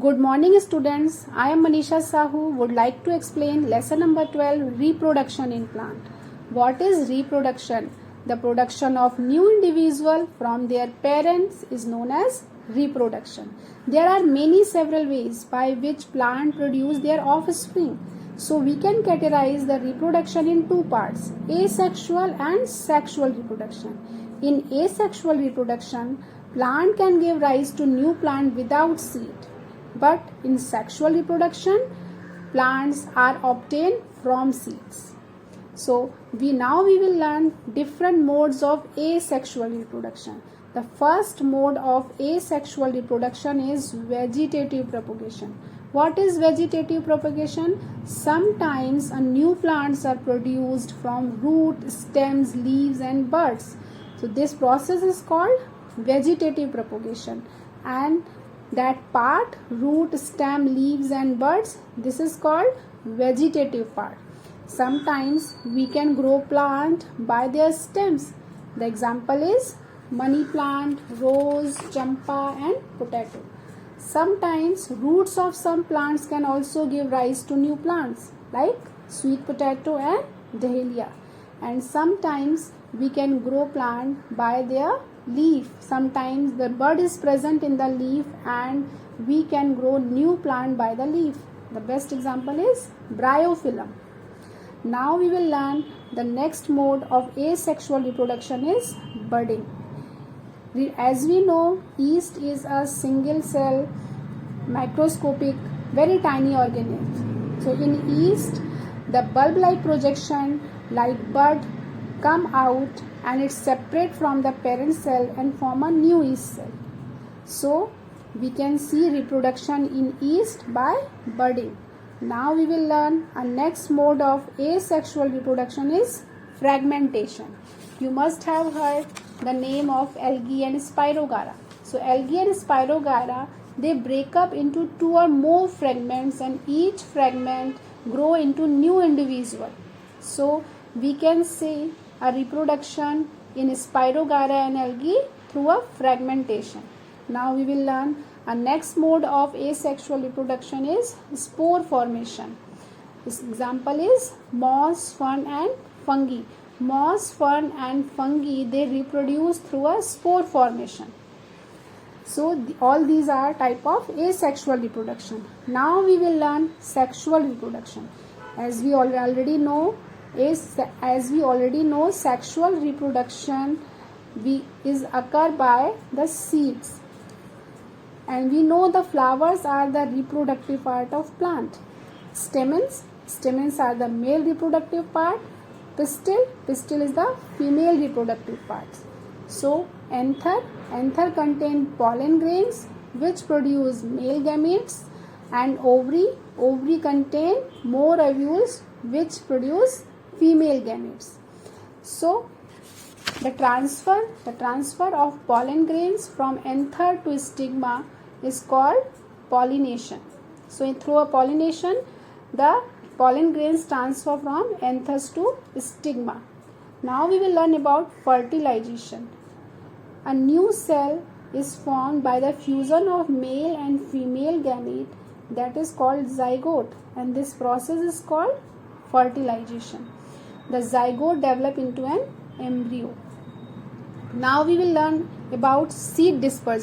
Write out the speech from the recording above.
Good morning students. I am Manisha Sahu would like to explain lesson number 12 reproduction in plant. What is reproduction? The production of new individual from their parents is known as reproduction. There are several ways by which plant produce their offspring. So we can categorize the reproduction in two parts, asexual and sexual reproduction. In asexual reproduction, plant can give rise to new plant without seed. But in sexual reproduction, plants are obtained from seeds. So we will learn different modes of asexual reproduction. The first mode of asexual reproduction is vegetative propagation. What is vegetative propagation? Sometimes a new plants are produced from root, stems, leaves and buds. So this process is called vegetative propagation, and that part, root, stem, leaves and buds, this is called vegetative part. Sometimes we can grow plant by their stems. The example is money plant, rose, champa and potato. Sometimes roots of some plants can also give rise to new plants like sweet potato and dahlia. And sometimes we can grow plant by their leaf. Sometimes the bud is present in the leaf and we can grow new plant by the leaf. The best example is bryophyllum. Now we will learn the next mode of asexual reproduction is budding. As we know, yeast is a single cell, microscopic, very tiny organism. So in yeast, the bulb-like projection like bud come out and it's separate from the parent cell and form a new yeast cell. So we can see reproduction in yeast by budding. Now we will learn a next mode of asexual reproduction is fragmentation. You must have heard the name of algae and Spirogyra. So algae and Spirogyra, they break up into two or more fragments and each fragment grow into new individual. So we can say a reproduction in Spirogyra and algae through a fragmentation. Now we will learn a next mode of asexual reproduction is spore formation. This example is moss, fern and fungi. Moss, fern and fungi, they reproduce through a spore formation. So all these are type of asexual reproduction. Now we will learn sexual reproduction. As we already know, sexual reproduction is occur by the seeds, and we know the flowers are the reproductive part of plant. Stamens are the male reproductive part. Pistil is the female reproductive part. So anther contain pollen grains which produce male gametes, and ovary contain more ovules which produce female gametes. So the transfer of pollen grains from anther to stigma is called pollination. So through a pollination, the pollen grains transfer from anthers to stigma. Now we will learn about fertilization. A new cell is formed by the fusion of male and female gamete, that is called zygote, and this process is called fertilization. The zygote develop into an embryo. Now we will learn about seed dispersion.